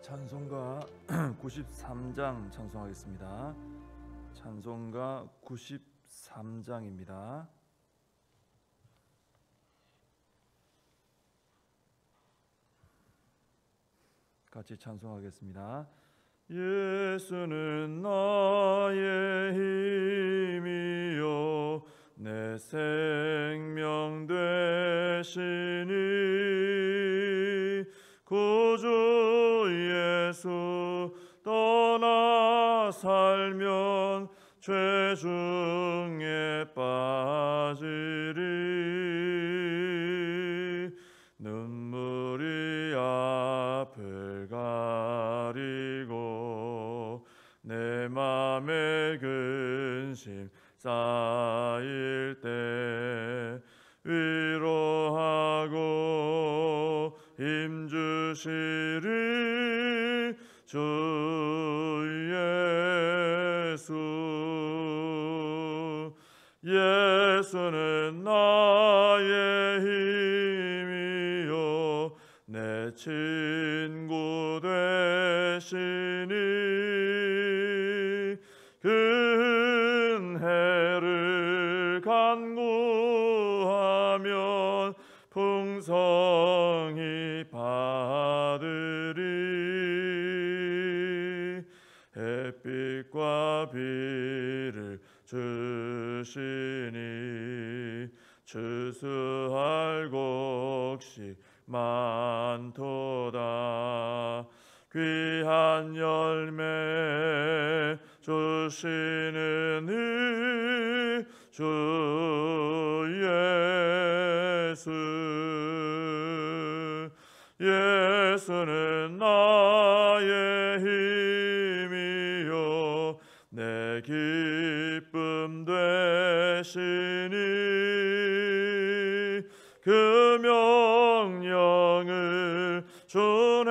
찬송가 93장 찬송하겠습니다. 찬송가 93장입니다. 같이 찬송하겠습니다. 예수는 나의 힘이요 내 생명 되시니 구주 예수 떠나 살면 죄 중에 빠지리. 눈물이 앞을 가리고 내 맘에 근심 쌓일 때 위로하고 힘주시리 주 예수. 예수는 나의 힘이요 내 친구 되시니 그 은혜를 간구하면 풍성히 받으리. 햇빛과 비를 주시니 추수할 곡식 많도다. 귀한 열매 주시는 주 예수. 예수는 나의 힘이요 내 기쁨 되시니 그 명령을 준행하여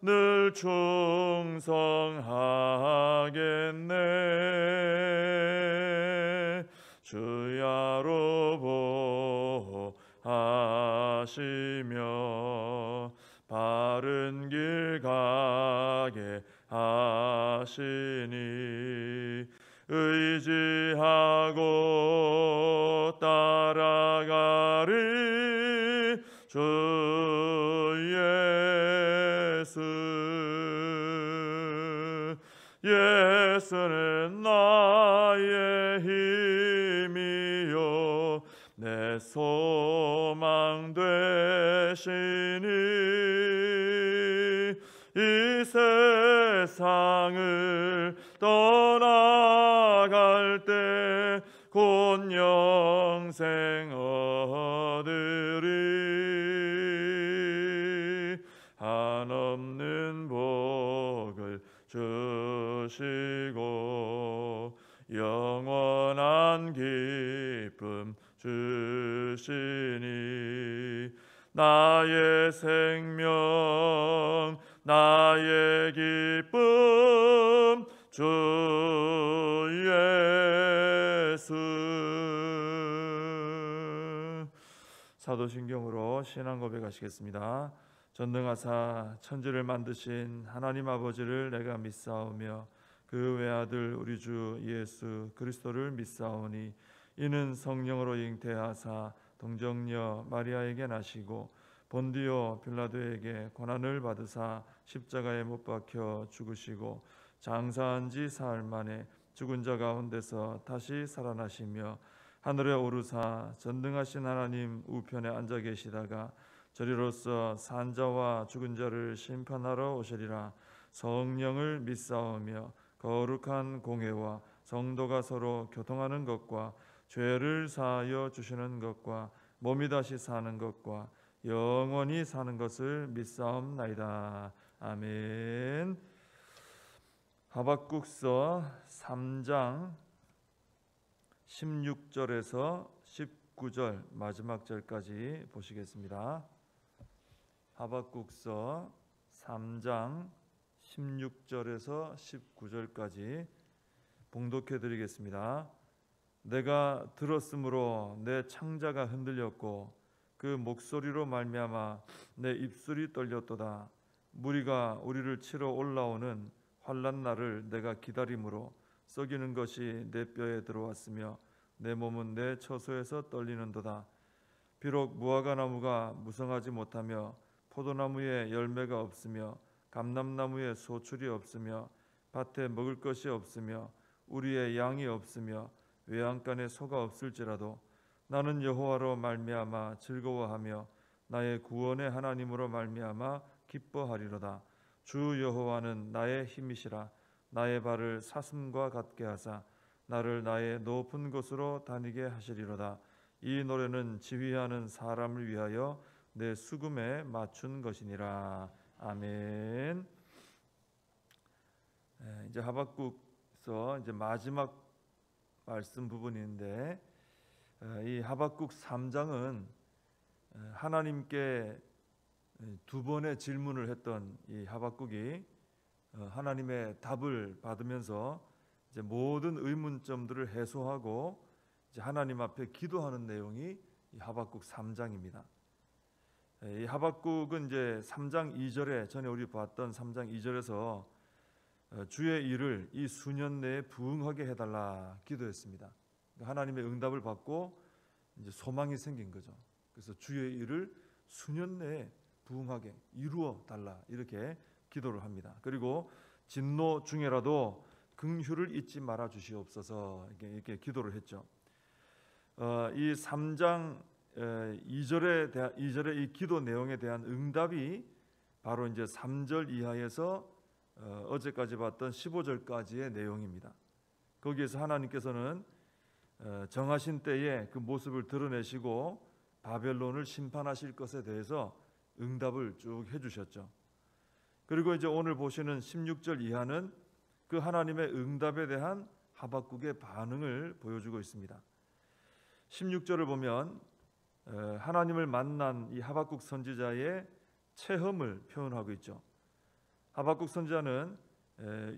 늘 충성하겠네. 주야로 보호하시며 바른 길 가게 하시니 의지하고 따라가리 주 예수. 예수는 나의 힘이요 내 소망 되시니 이 세상을 떠나갈 때 곧 영생 얻으리. 한없는 복을 주시고 영원한 기쁨 주시니 나의 생명 나의 기쁨 주 예수. 사도신경으로 신앙 고백하시겠습니다. 전능하사 천지를 만드신 하나님 아버지를 내가 믿사오며 그 외아들 우리 주 예수 그리스도를 믿사오니 이는 성령으로 잉태하사 동정녀 마리아에게 나시고 본디오 빌라도에게 고난을 받으사 십자가에 못 박혀 죽으시고 장사한 지 사흘 만에 죽은 자 가운데서 다시 살아나시며 하늘에 오르사 전능하신 하나님 우편에 앉아 계시다가 저리로서 산자와 죽은 자를 심판하러 오시리라. 성령을 믿사오며 거룩한 공회와 성도가 서로 교통하는 것과 죄를 사하여 주시는 것과 몸이 다시 사는 것과 영원히 사는 것을 믿사옵나이다. 아멘. 하박국서 3장 16절에서 19절 마지막 절까지 보시겠습니다. 하박국서 3장 16절에서 19절까지 봉독해 드리겠습니다. 내가 들었으므로 내 창자가 흔들렸고 그 목소리로 말미암아 내 입술이 떨렸도다. 무리가 우리를 치러 올라오는 환난 날을 내가 기다림으로 썩이는 것이 내 뼈에 들어왔으며 내 몸은 내 처소에서 떨리는도다. 비록 무화과 나무가 무성하지 못하며 포도나무에 열매가 없으며 감람나무에 소출이 없으며 밭에 먹을 것이 없으며 우리의 양이 없으며 외양간에 소가 없을지라도 나는 여호와로 말미암아 즐거워하며 나의 구원의 하나님으로 말미암아 기뻐하리로다. 주 여호와는 나의 힘이시라. 나의 발을 사슴과 같게 하사 나를 나의 높은 곳으로 다니게 하시리로다. 이 노래는 지휘하는 사람을 위하여 내 수금에 맞춘 것이니라. 아멘. 이제 하박국서 이제 마지막 말씀 부분인데, 이 하박국 3장은 하나님께 두 번의 질문을 했던 이 하박국이 하나님의 답을 받으면서 이제 모든 의문점들을 해소하고 이제 하나님 앞에 기도하는 내용이 이 하박국 3장입니다. 이 하박국은 이제 3장 2절에 전에 우리 봤던 3장 2절에서 주의 일을 이 수년 내에 부응하게 해달라 기도했습니다. 하나님의 응답을 받고 이제 소망이 생긴 거죠. 그래서 주의 일을 수년 내에 부응하게 이루어 달라 이렇게 기도를 합니다. 그리고 진노 중에라도 긍휼을 잊지 말아 주시옵소서 이렇게 기도를 했죠. 이 3장 2절의 이 기도 내용에 대한 응답이 바로 이제 3절 이하에서 어제까지 봤던 15절까지의 내용입니다. 거기에서 하나님께서는 정하신 때에 그 모습을 드러내시고 바벨론을 심판하실 것에 대해서 응답을 쭉 해주셨죠. 그리고 이제 오늘 보시는 16절 이하는 그 하나님의 응답에 대한 하박국의 반응을 보여주고 있습니다. 16절을 보면 하나님을 만난 이 하박국 선지자의 체험을 표현하고 있죠. 하박국 선지자는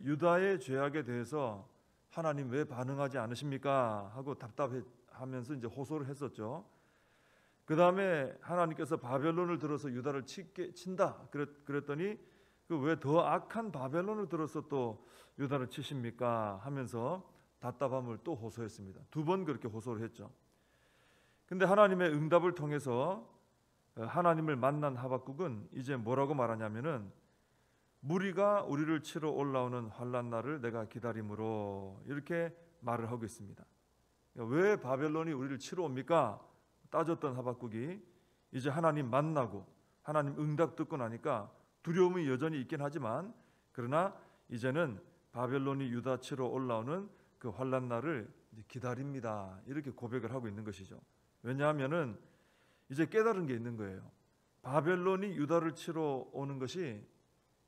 유다의 죄악에 대해서 하나님 왜 반응하지 않으십니까? 하고 답답해하면서 이제 호소를 했었죠. 그 다음에 하나님께서 바벨론을 들어서 유다를 친다 그랬더니 그 왜 더 악한 바벨론을 들어서 또 유다를 치십니까? 하면서 답답함을 또 호소했습니다. 두 번 그렇게 호소를 했죠. 근데 하나님의 응답을 통해서 하나님을 만난 하박국은 이제 뭐라고 말하냐면은 무리가 우리를 치러 올라오는 환난 날을 내가 기다림으로 이렇게 말을 하고 있습니다. 왜 바벨론이 우리를 치러 옵니까? 따졌던 하박국이 이제 하나님 만나고 하나님 응답 듣고 나니까 두려움이 여전히 있긴 하지만 그러나 이제는 바벨론이 유다 치러 올라오는 그 환난 날을 기다립니다. 이렇게 고백을 하고 있는 것이죠. 왜냐하면은 이제 깨달은 게 있는 거예요. 바벨론이 유다를 치러 오는 것이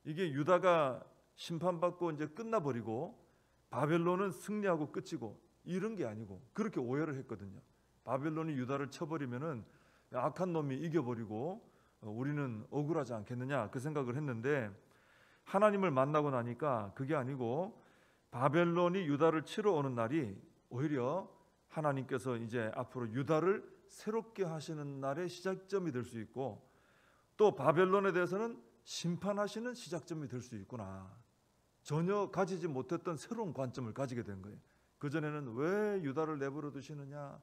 이게 유다가 심판받고 이제 끝나버리고 바벨론은 승리하고 끝이고 이런 게 아니고 그렇게 오해를 했거든요. 바벨론이 유다를 쳐버리면은 악한 놈이 이겨버리고 우리는 억울하지 않겠느냐 그 생각을 했는데 하나님을 만나고 나니까 그게 아니고 바벨론이 유다를 치러 오는 날이 오히려 하나님께서 이제 앞으로 유다를 새롭게 하시는 날의 시작점이 될 수 있고 또 바벨론에 대해서는 심판하시는 시작점이 될 수 있구나. 전혀 가지지 못했던 새로운 관점을 가지게 된 거예요. 그전에는 왜 유다를 내버려 두시느냐,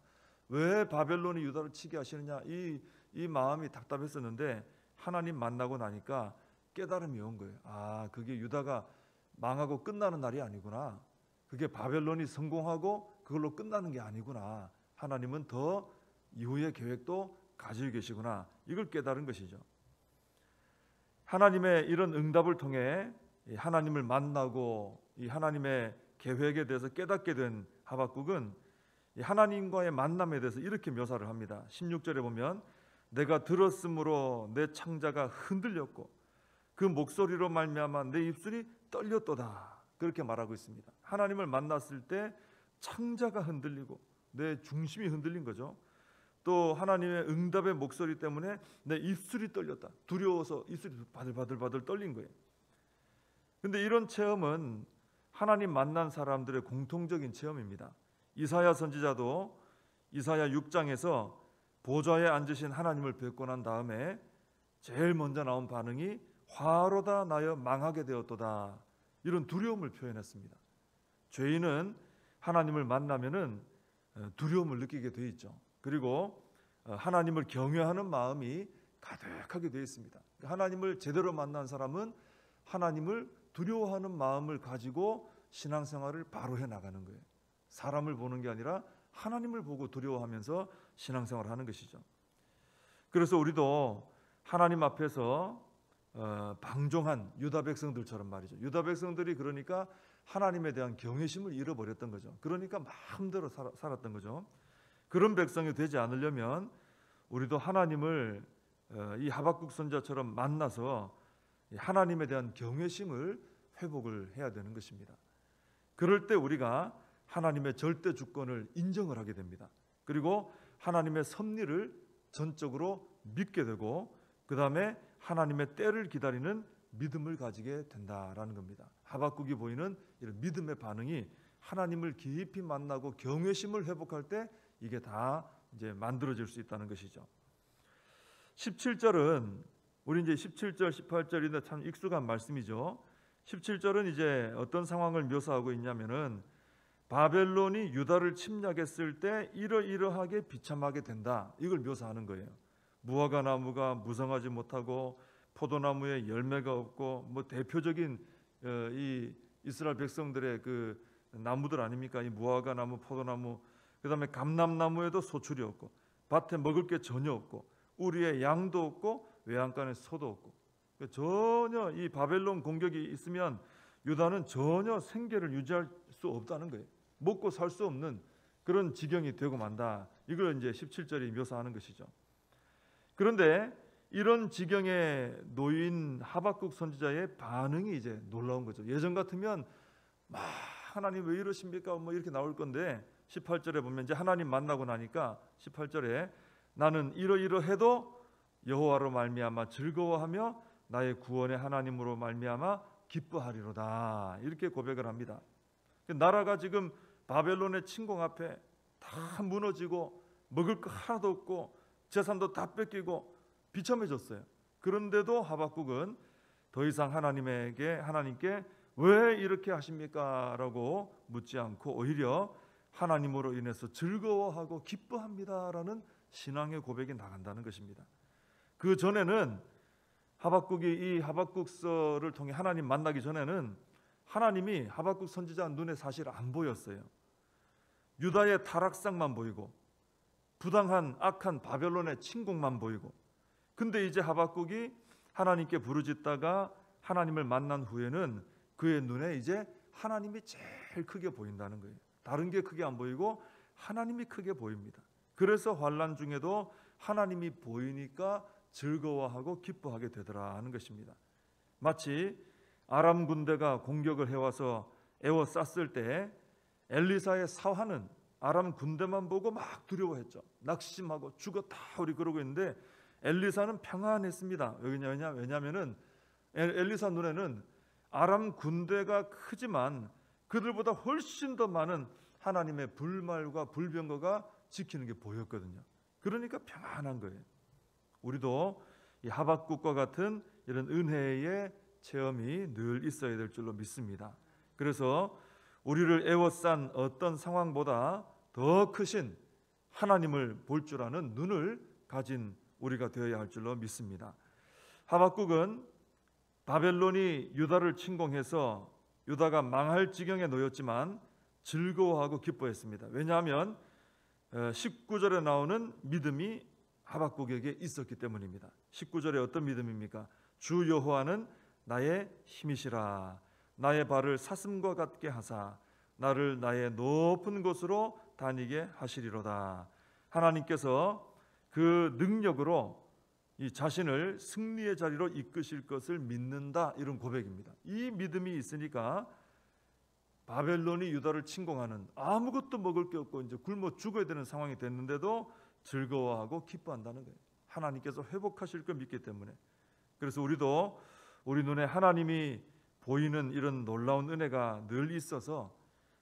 왜 바벨론이 유다를 치게 하시느냐 이 마음이 답답했었는데 하나님 만나고 나니까 깨달음이 온 거예요. 아, 그게 유다가 망하고 끝나는 날이 아니구나. 그게 바벨론이 성공하고 그걸로 끝나는 게 아니구나. 하나님은 더 이후의 계획도 가지고 계시구나. 이걸 깨달은 것이죠. 하나님의 이런 응답을 통해 하나님을 만나고 이 하나님의 계획에 대해서 깨닫게 된 하박국은 하나님과의 만남에 대해서 이렇게 묘사를 합니다. 16절에 보면 내가 들었으므로 내 창자가 흔들렸고 그 목소리로 말미암아 내 입술이 떨렸도다. 그렇게 말하고 있습니다. 하나님을 만났을 때 창자가 흔들리고 내 중심이 흔들린 거죠. 또 하나님의 응답의 목소리 때문에 내 입술이 떨렸다. 두려워서 입술이 바들바들 떨린 거예요. 근데 이런 체험은 하나님 만난 사람들의 공통적인 체험입니다. 이사야 선지자도 이사야 6장에서 보좌에 앉으신 하나님을 뵙고 난 다음에 제일 먼저 나온 반응이 화로다 나여 망하게 되었도다, 이런 두려움을 표현했습니다. 죄인은 하나님을 만나면은 두려움을 느끼게 돼 있죠. 그리고 하나님을 경외하는 마음이 가득하게 되어 있습니다. 하나님을 제대로 만난 사람은 하나님을 두려워하는 마음을 가지고 신앙생활을 바로 해나가는 거예요. 사람을 보는 게 아니라 하나님을 보고 두려워하면서 신앙생활을 하는 것이죠. 그래서 우리도 하나님 앞에서 방종한 유다 백성들처럼 말이죠. 유다 백성들이 그러니까 하나님에 대한 경외심을 잃어버렸던 거죠. 그러니까 마음대로 살았던 거죠. 그런 백성이 되지 않으려면 우리도 하나님을 이 하박국 선지자처럼 만나서 하나님에 대한 경외심을 회복을 해야 되는 것입니다. 그럴 때 우리가 하나님의 절대 주권을 인정을 하게 됩니다. 그리고 하나님의 섭리를 전적으로 믿게 되고, 그 다음에 하나님의 때를 기다리는 믿음을 가지게 된다라는 겁니다. 하박국이 보이는 이런 믿음의 반응이 하나님을 깊이 만나고 경외심을 회복할 때 이게 다 이제 만들어질 수 있다는 것이죠. 17절은 우리 이제 17절, 18절인데 참 익숙한 말씀이죠. 17절은 이제 어떤 상황을 묘사하고 있냐면은 바벨론이 유다를 침략했을 때 이러이러하게 비참하게 된다, 이걸 묘사하는 거예요. 무화과 나무가 무성하지 못하고 포도나무에 열매가 없고, 뭐 대표적인 이 이스라엘 백성들의 그 나무들 아닙니까? 이 무화과 나무, 포도나무, 그다음에 감람나무에도 소출이 없고, 밭에 먹을 게 전혀 없고, 우리의 양도 없고, 외양간에 소도 없고, 전혀 이 바벨론 공격이 있으면 유다는 전혀 생계를 유지할 수 없다는 거예요. 먹고 살 수 없는 그런 지경이 되고 만다. 이걸 이제 17절이 묘사하는 것이죠. 그런데 이런 지경에 놓인 하박국 선지자의 반응이 이제 놀라운 거죠. 예전 같으면 하나님 왜 이러십니까? 뭐 이렇게 나올 건데 18절에 보면 이제 하나님 만나고 나니까 18절에 나는 이러이러해도 여호와로 말미암아 즐거워하며 나의 구원의 하나님으로 말미암아 기뻐하리로다, 이렇게 고백을 합니다. 나라가 지금 바벨론의 침공 앞에 다 무너지고 먹을 거 하나도 없고 재산도 다 뺏기고 비참해졌어요. 그런데도 하박국은 더 이상 하나님께 왜 이렇게 하십니까? 라고 묻지 않고 오히려 하나님으로 인해서 즐거워하고 기뻐합니다라는 신앙의 고백이 나간다는 것입니다. 그 전에는 하박국이 이 하박국서를 통해 하나님 만나기 전에는 하나님이 하박국 선지자 눈에 사실 안 보였어요. 유다의 타락상만 보이고 부당한 악한 바벨론의 침공만 보이고, 근데 이제 하박국이 하나님께 부르짖다가 하나님을 만난 후에는 그의 눈에 이제 하나님이 제일 크게 보인다는 거예요. 다른 게 크게 안 보이고 하나님이 크게 보입니다. 그래서 환난 중에도 하나님이 보이니까 즐거워하고 기뻐하게 되더라 하는 것입니다. 마치 아람 군대가 공격을 해와서 에워쌌을 때 엘리사의 사환은 아람 군대만 보고 막 두려워했죠. 낙심하고 죽었다 우리 그러고 있는데 엘리사는 평안했습니다. 왜냐하면은 엘리사 눈에는 아람 군대가 크지만 그들보다 훨씬 더 많은 하나님의 불말과 불병거가 지키는 게 보였거든요. 그러니까 평안한 거예요. 우리도 이 하박국과 같은 이런 은혜의 체험이 늘 있어야 될 줄로 믿습니다. 그래서 우리를 애워싼 어떤 상황보다 더 크신 하나님을 볼 줄 아는 눈을 가진 우리가 되어야 할 줄로 믿습니다. 하박국은 바벨론이 유다를 침공해서 유다가 망할 지경에 놓였지만 즐거워하고 기뻐했습니다. 왜냐하면 19절에 나오는 믿음이 하박국에게 있었기 때문입니다. 19절에 어떤 믿음입니까? 주 여호와는 나의 힘이시라. 나의 발을 사슴과 같게 하사 나를 나의 높은 곳으로 다니게 하시리로다. 하나님께서 그 능력으로 이 자신을 승리의 자리로 이끄실 것을 믿는다, 이런 고백입니다. 이 믿음이 있으니까 바벨론이 유다를 침공하는, 아무것도 먹을 게 없고 이제 굶어 죽어야 되는 상황이 됐는데도 즐거워하고 기뻐한다는 거예요. 하나님께서 회복하실 걸 믿기 때문에. 그래서 우리도 우리 눈에 하나님이 보이는 이런 놀라운 은혜가 늘 있어서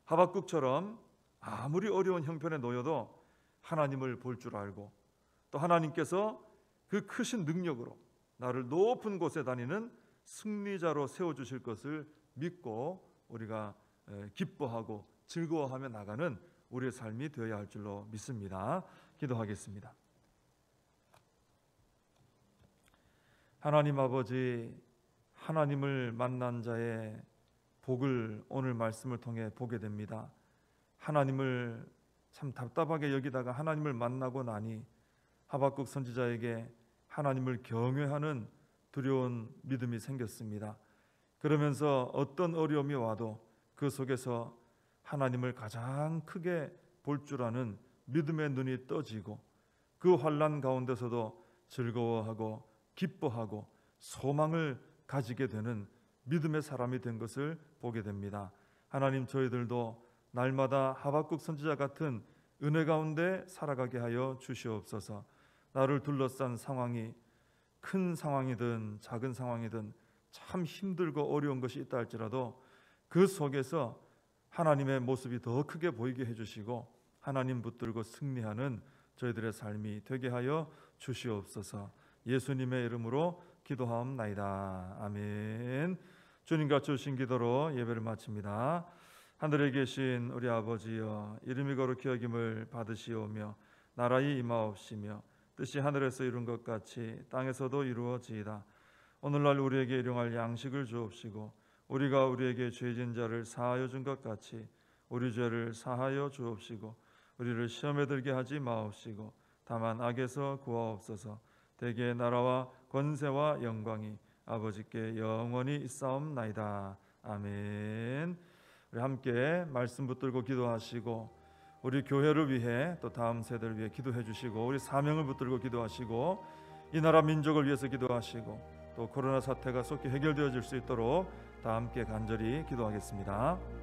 하박국처럼 아무리 어려운 형편에 놓여도 하나님을 볼 줄 알고 또 하나님께서 그 크신 능력으로 나를 높은 곳에 다니는 승리자로 세워주실 것을 믿고 우리가 기뻐하고 즐거워하며 나가는 우리의 삶이 되어야 할 줄로 믿습니다. 기도하겠습니다. 하나님 아버지, 하나님을 만난 자의 복을 오늘 말씀을 통해 보게 됩니다. 하나님을 참 답답하게 여기다가 하나님을 만나고 나니 하박국 선지자에게 하나님을 경외하는 두려운 믿음이 생겼습니다. 그러면서 어떤 어려움이 와도 그 속에서 하나님을 가장 크게 볼 줄 아는 믿음의 눈이 떠지고 그 환난 가운데서도 즐거워하고 기뻐하고 소망을 가지게 되는 믿음의 사람이 된 것을 보게 됩니다. 하나님, 저희들도 날마다 하박국 선지자 같은 은혜 가운데 살아가게 하여 주시옵소서. 나를 둘러싼 상황이 큰 상황이든 작은 상황이든 참 힘들고 어려운 것이 있다 할지라도 그 속에서 하나님의 모습이 더 크게 보이게 해주시고 하나님 붙들고 승리하는 저희들의 삶이 되게 하여 주시옵소서. 예수님의 이름으로 기도하옵나이다. 아멘. 주님과 주신 기도로 예배를 마칩니다. 하늘에 계신 우리 아버지여, 이름이 거룩히 여김을 받으시오며 나라의 임하옵시며 뜻이 하늘에서 이룬 것 같이 땅에서도 이루어지이다. 오늘날 우리에게 일용할 양식을 주옵시고 우리가 우리에게 죄진 자를 사하여 준 것 같이 우리 죄를 사하여 주옵시고 우리를 시험에 들게 하지 마옵시고 다만 악에서 구하옵소서. 대개의 나라와 권세와 영광이 아버지께 영원히 있사옵나이다. 아멘. 우리 함께 말씀 붙들고 기도하시고 우리 교회를 위해 또 다음 세대를 위해 기도해 주시고 우리 사명을 붙들고 기도하시고 이 나라 민족을 위해서 기도하시고 또 코로나 사태가 속히 해결되어질 수 있도록 다 함께 간절히 기도하겠습니다.